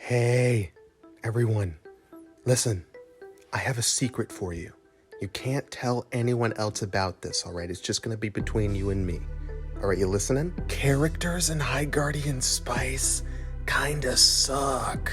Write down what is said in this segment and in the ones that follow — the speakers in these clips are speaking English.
Hey, everyone, listen, I have a secret for you. You can't tell anyone else about this, alright? It's just gonna be between you and me. Alright, you listening? Characters in High Guardian Spice kinda suck.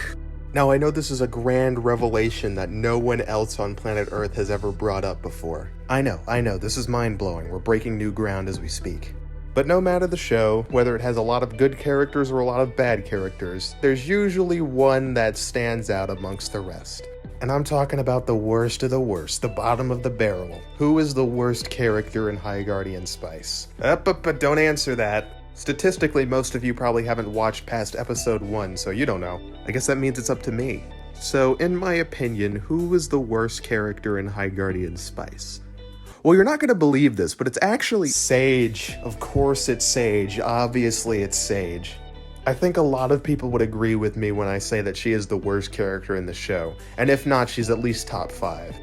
Now, I know this is a grand revelation that no one else on planet Earth has ever brought up before. I know, this is mind-blowing. We're breaking new ground as we speak. But no matter the show, whether it has a lot of good characters or a lot of bad characters, there's usually one that stands out amongst the rest. And I'm talking about the worst of the worst, the bottom of the barrel. Who is the worst character in High Guardian Spice? But don't answer that. Statistically, most of you probably haven't watched past episode 1, so you don't know. I guess that means it's up to me. So, in my opinion, who is the worst character in High Guardian Spice? Well, you're not going to believe this, but it's actually Sage. Of course it's Sage. Obviously it's Sage. I think a lot of people would agree with me when I say that she is the worst character in the show, and if not, she's at least top 5.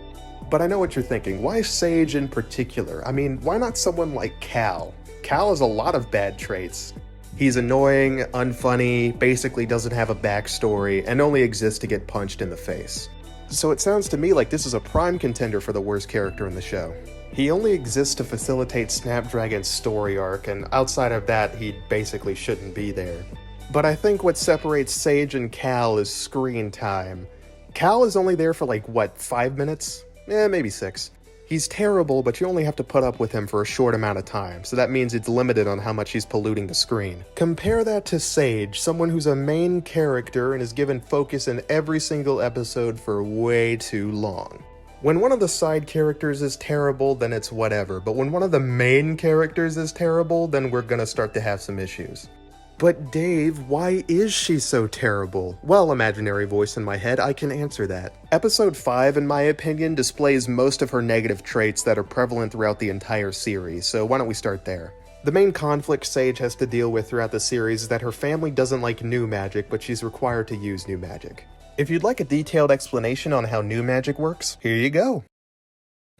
But I know what you're thinking. Why Sage in particular? I mean, why not someone like Cal? Cal has a lot of bad traits. He's annoying, unfunny, basically doesn't have a backstory, and only exists to get punched in the face. So it sounds to me like this is a prime contender for the worst character in the show. He only exists to facilitate Snapdragon's story arc, and outside of that, he basically shouldn't be there. But I think what separates Sage and Cal is screen time. Cal is only there for 5 minutes? Maybe 6. He's terrible, but you only have to put up with him for a short amount of time, so that means it's limited on how much he's polluting the screen. Compare that to Sage, someone who's a main character and is given focus in every single episode for way too long. When one of the side characters is terrible, then it's whatever, but when one of the main characters is terrible, then we're gonna start to have some issues. But Dave, why is she so terrible? Well, imaginary voice in my head, I can answer that. Episode 5, in my opinion, displays most of her negative traits that are prevalent throughout the entire series, so why don't we start there? The main conflict Sage has to deal with throughout the series is that her family doesn't like new magic, but she's required to use new magic. If you'd like a detailed explanation on how new magic works, here you go.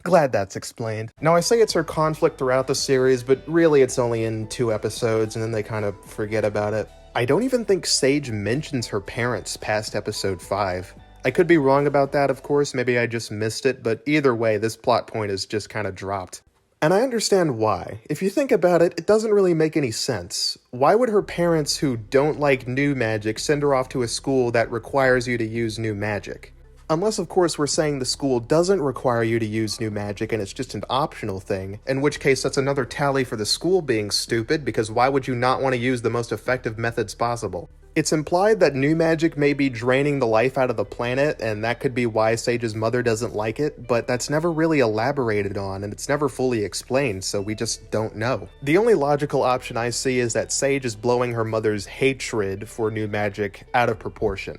Glad that's explained. Now I say it's her conflict throughout the series, but really it's only in 2 episodes and then they kind of forget about it. I don't even think Sage mentions her parents past episode 5. I could be wrong about that, of course, maybe I just missed it, but either way, this plot point is just kind of dropped. And I understand why. If you think about it, it doesn't really make any sense. Why would her parents who don't like new magic send her off to a school that requires you to use new magic? Unless, of course, we're saying the school doesn't require you to use new magic and it's just an optional thing, in which case that's another tally for the school being stupid, because why would you not want to use the most effective methods possible? It's implied that new magic may be draining the life out of the planet, and that could be why Sage's mother doesn't like it, but that's never really elaborated on, and it's never fully explained, so we just don't know. The only logical option I see is that Sage is blowing her mother's hatred for new magic out of proportion.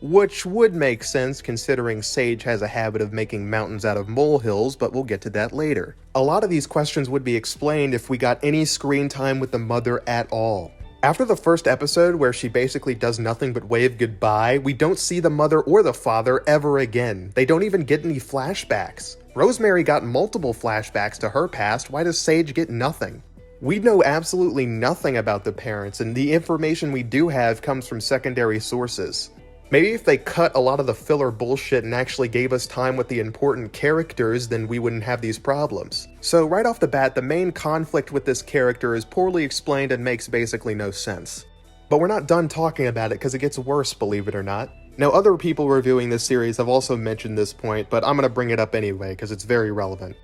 Which would make sense considering Sage has a habit of making mountains out of molehills, but we'll get to that later. A lot of these questions would be explained if we got any screen time with the mother at all. After the first episode, where she basically does nothing but wave goodbye, we don't see the mother or the father ever again. They don't even get any flashbacks. Rosemary got multiple flashbacks to her past, why does Sage get nothing? We know absolutely nothing about the parents, and the information we do have comes from secondary sources. Maybe if they cut a lot of the filler bullshit and actually gave us time with the important characters, then we wouldn't have these problems. So right off the bat, the main conflict with this character is poorly explained and makes basically no sense. But we're not done talking about it because it gets worse, believe it or not. Now, other people reviewing this series have also mentioned this point, but I'm gonna bring it up anyway because it's very relevant.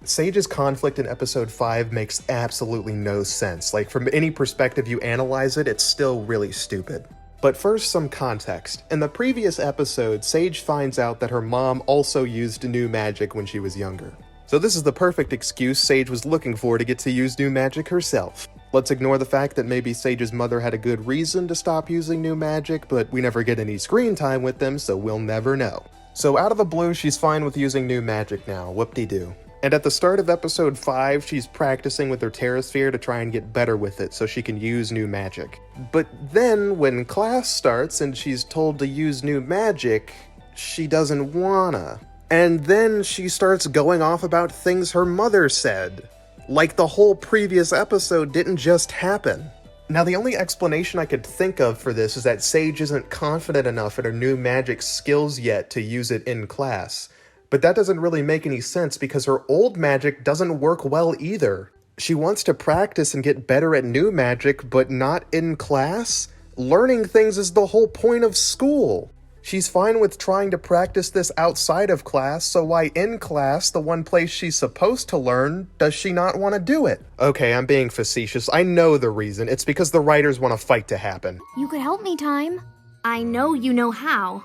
Sage's conflict in episode 5 makes absolutely no sense. From any perspective you analyze it, it's still really stupid. But first, some context. In the previous episode, Sage finds out that her mom also used new magic when she was younger. So this is the perfect excuse Sage was looking for to get to use new magic herself. Let's ignore the fact that maybe Sage's mother had a good reason to stop using new magic, but we never get any screen time with them, so we'll never know. So out of the blue, she's fine with using new magic now, whoop-de-doo. And at the start of episode 5, she's practicing with her Terrasphere to try and get better with it so she can use new magic. But then, when class starts and she's told to use new magic, she doesn't wanna. And then she starts going off about things her mother said. Like the whole previous episode didn't just happen. Now, the only explanation I could think of for this is that Sage isn't confident enough in her new magic skills yet to use it in class. But that doesn't really make any sense because her old magic doesn't work well either. She wants to practice and get better at new magic, but not in class? Learning things is the whole point of school. She's fine with trying to practice this outside of class, so why in class, the one place she's supposed to learn, does she not want to do it? Okay, I'm being facetious. I know the reason. It's because the writers want a fight to happen. You could help me, Time. I know you know how.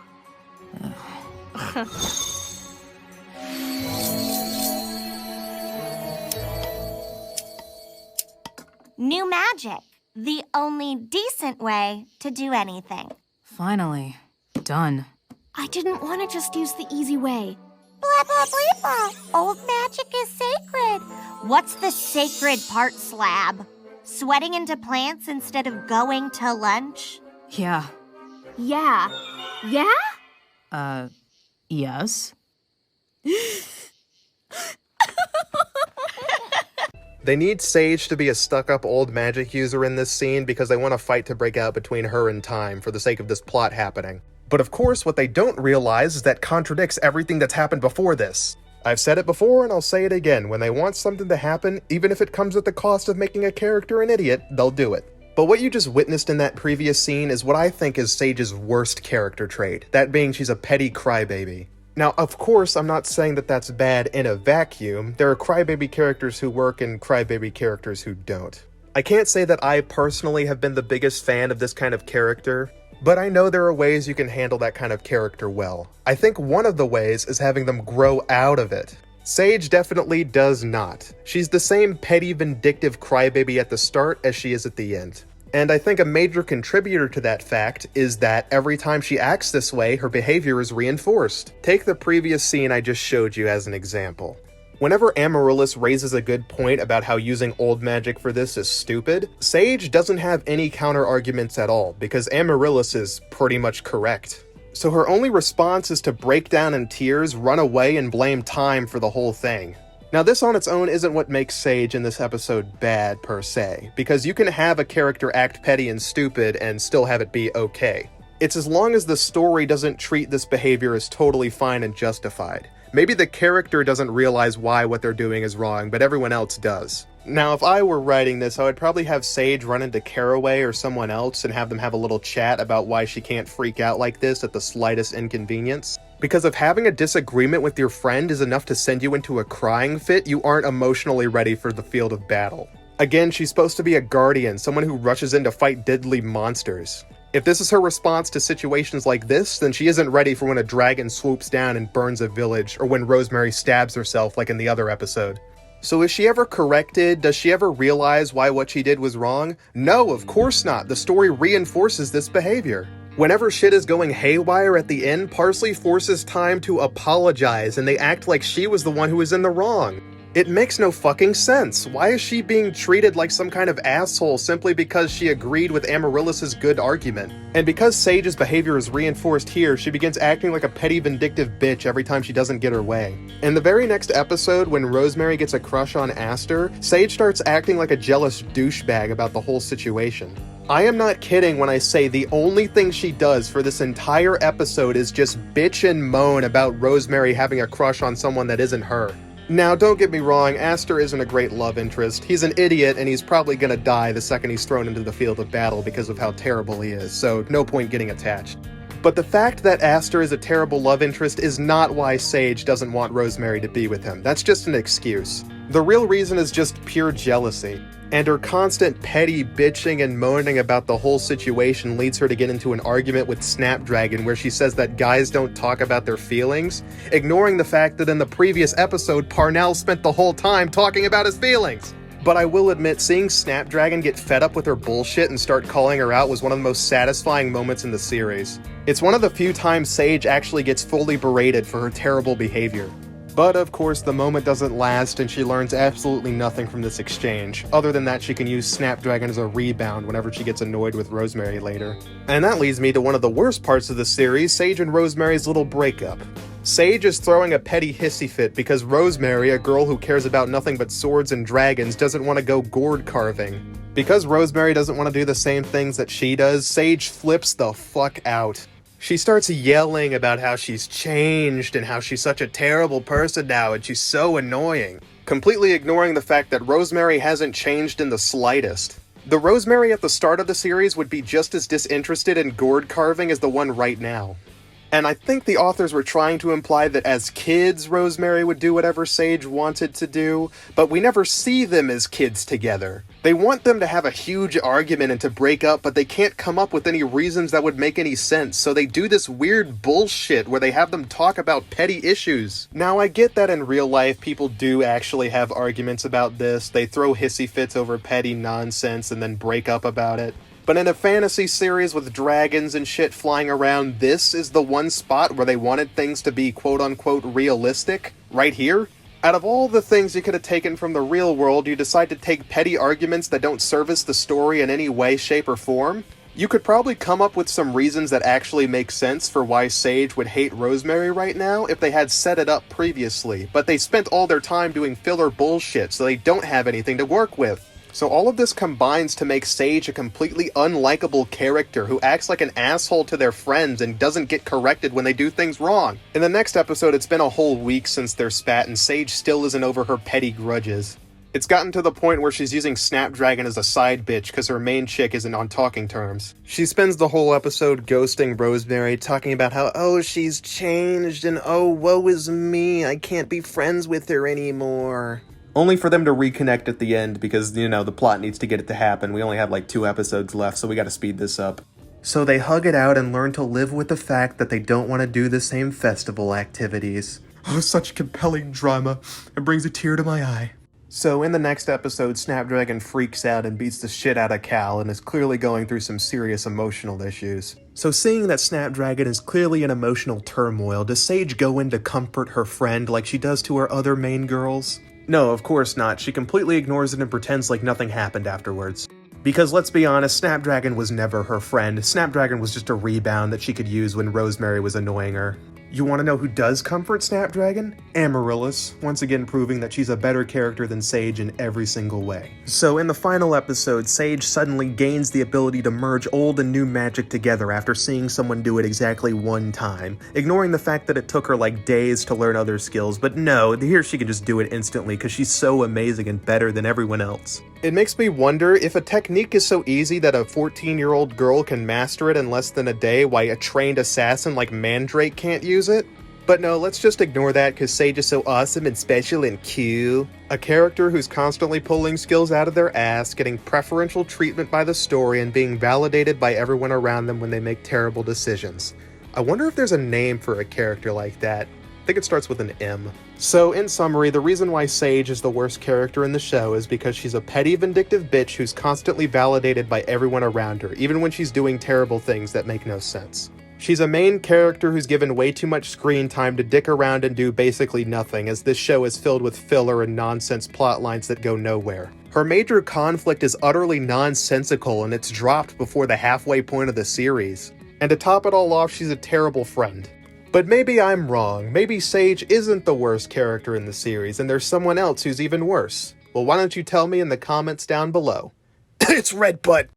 New magic. The only decent way to do anything. Finally. Done. I didn't want to just use the easy way. Blah, blah, blah, blah. Old magic is sacred. What's the sacred part, Slab? Sweating into plants instead of going to lunch? Yeah. Yeah. Yeah? Yes? They need Sage to be a stuck-up old magic user in this scene because they want a fight to break out between her and Time for the sake of this plot happening. But of course, what they don't realize is that contradicts everything that's happened before this. I've said it before and I'll say it again, when they want something to happen, even if it comes at the cost of making a character an idiot, they'll do it. But what you just witnessed in that previous scene is what I think is Sage's worst character trait, that being she's a petty crybaby. Now, of course, I'm not saying that that's bad in a vacuum. There are crybaby characters who work and crybaby characters who don't. I can't say that I personally have been the biggest fan of this kind of character, but I know there are ways you can handle that kind of character well. I think one of the ways is having them grow out of it. Sage definitely does not. She's the same petty, vindictive crybaby at the start as she is at the end. And I think a major contributor to that fact is that every time she acts this way, her behavior is reinforced. Take the previous scene I just showed you as an example. Whenever Amaryllis raises a good point about how using old magic for this is stupid, Sage doesn't have any counter-arguments at all, because Amaryllis is pretty much correct. So her only response is to break down in tears, run away, and blame Time for the whole thing. Now, this on its own isn't what makes Sage in this episode bad, per se, because you can have a character act petty and stupid and still have it be okay. It's as long as the story doesn't treat this behavior as totally fine and justified. Maybe the character doesn't realize why what they're doing is wrong, but everyone else does. Now, if I were writing this, I would probably have Sage run into Caraway or someone else and have them have a little chat about why she can't freak out like this at the slightest inconvenience. Because if having a disagreement with your friend is enough to send you into a crying fit, you aren't emotionally ready for the field of battle. Again, she's supposed to be a guardian, someone who rushes in to fight deadly monsters. If this is her response to situations like this, then she isn't ready for when a dragon swoops down and burns a village, or when Rosemary stabs herself like in the other episode. So is she ever corrected? Does she ever realize why what she did was wrong? No, of course not. The story reinforces this behavior. Whenever shit is going haywire at the end, Parsley forces Time to apologize, and they act like she was the one who was in the wrong. It makes no fucking sense. Why is she being treated like some kind of asshole simply because she agreed with Amaryllis's good argument? And because Sage's behavior is reinforced here, she begins acting like a petty, vindictive bitch every time she doesn't get her way. In the very next episode, when Rosemary gets a crush on Aster, Sage starts acting like a jealous douchebag about the whole situation. I am not kidding when I say the only thing she does for this entire episode is just bitch and moan about Rosemary having a crush on someone that isn't her. Now, don't get me wrong, Aster isn't a great love interest. He's an idiot, and he's probably gonna die the second he's thrown into the field of battle because of how terrible he is, so no point getting attached. But the fact that Aster is a terrible love interest is not why Sage doesn't want Rosemary to be with him. That's just an excuse. The real reason is just pure jealousy. And her constant petty bitching and moaning about the whole situation leads her to get into an argument with Snapdragon where she says that guys don't talk about their feelings, ignoring the fact that in the previous episode, Parnell spent the whole time talking about his feelings. But I will admit, seeing Snapdragon get fed up with her bullshit and start calling her out was one of the most satisfying moments in the series. It's one of the few times Sage actually gets fully berated for her terrible behavior. But of course, the moment doesn't last and she learns absolutely nothing from this exchange, other than that she can use Snapdragon as a rebound whenever she gets annoyed with Rosemary later. And that leads me to one of the worst parts of the series, Sage and Rosemary's little breakup. Sage is throwing a petty hissy fit because Rosemary, a girl who cares about nothing but swords and dragons, doesn't want to go gourd carving. Because Rosemary doesn't want to do the same things that she does, Sage flips the fuck out. She starts yelling about how she's changed and how she's such a terrible person now and she's so annoying, completely ignoring the fact that Rosemary hasn't changed in the slightest. The Rosemary at the start of the series would be just as disinterested in gourd carving as the one right now. And I think the authors were trying to imply that as kids, Rosemary would do whatever Sage wanted to do, but we never see them as kids together. They want them to have a huge argument and to break up, but they can't come up with any reasons that would make any sense, so they do this weird bullshit where they have them talk about petty issues. Now, I get that in real life, people do actually have arguments about this. They throw hissy fits over petty nonsense and then break up about it. But in a fantasy series with dragons and shit flying around, this is the one spot where they wanted things to be quote-unquote realistic. Right here. Out of all the things you could have taken from the real world, you decide to take petty arguments that don't service the story in any way, shape, or form? You could probably come up with some reasons that actually make sense for why Sage would hate Rosemary right now if they had set it up previously, but they spent all their time doing filler bullshit, so they don't have anything to work with. So all of this combines to make Sage a completely unlikable character who acts like an asshole to their friends and doesn't get corrected when they do things wrong. In the next episode, it's been a whole week since their spat and Sage still isn't over her petty grudges. It's gotten to the point where she's using Snapdragon as a side bitch because her main chick isn't on talking terms. She spends the whole episode ghosting Rosemary, talking about how, oh, she's changed and oh, woe is me, I can't be friends with her anymore. Only for them to reconnect at the end because, you know, the plot needs to get it to happen. We only have like 2 episodes left, so we gotta speed this up. So they hug it out and learn to live with the fact that they don't want to do the same festival activities. Oh, such compelling drama. It brings a tear to my eye. So in the next episode, Snapdragon freaks out and beats the shit out of Cal and is clearly going through some serious emotional issues. So seeing that Snapdragon is clearly in emotional turmoil, does Sage go in to comfort her friend like she does to her other main girls? No, of course not. She completely ignores it and pretends like nothing happened afterwards. Because let's be honest, Snapdragon was never her friend. Snapdragon was just a rebound that she could use when Rosemary was annoying her. You want to know who does comfort Snapdragon? Amaryllis, once again proving that she's a better character than Sage in every single way. So in the final episode, Sage suddenly gains the ability to merge old and new magic together after seeing someone do it exactly one time, ignoring the fact that it took her like days to learn other skills, but no, here she can just do it instantly because she's so amazing and better than everyone else. It makes me wonder if a technique is so easy that a 14-year-old girl can master it in less than a day, why a trained assassin like Mandrake can't use it? But no, let's just ignore that because Sage is so awesome and special and cute. A character who's constantly pulling skills out of their ass, getting preferential treatment by the story, and being validated by everyone around them when they make terrible decisions. I wonder if there's a name for a character like that. I think it starts with an M. So, in summary, the reason why Sage is the worst character in the show is because she's a petty, vindictive bitch who's constantly validated by everyone around her, even when she's doing terrible things that make no sense. She's a main character who's given way too much screen time to dick around and do basically nothing, as this show is filled with filler and nonsense plot lines that go nowhere. Her major conflict is utterly nonsensical and it's dropped before the halfway point of the series. And to top it all off, she's a terrible friend. But maybe I'm wrong. Maybe Sage isn't the worst character in the series, and there's someone else who's even worse. Well, why don't you tell me in the comments down below? It's Red Butt!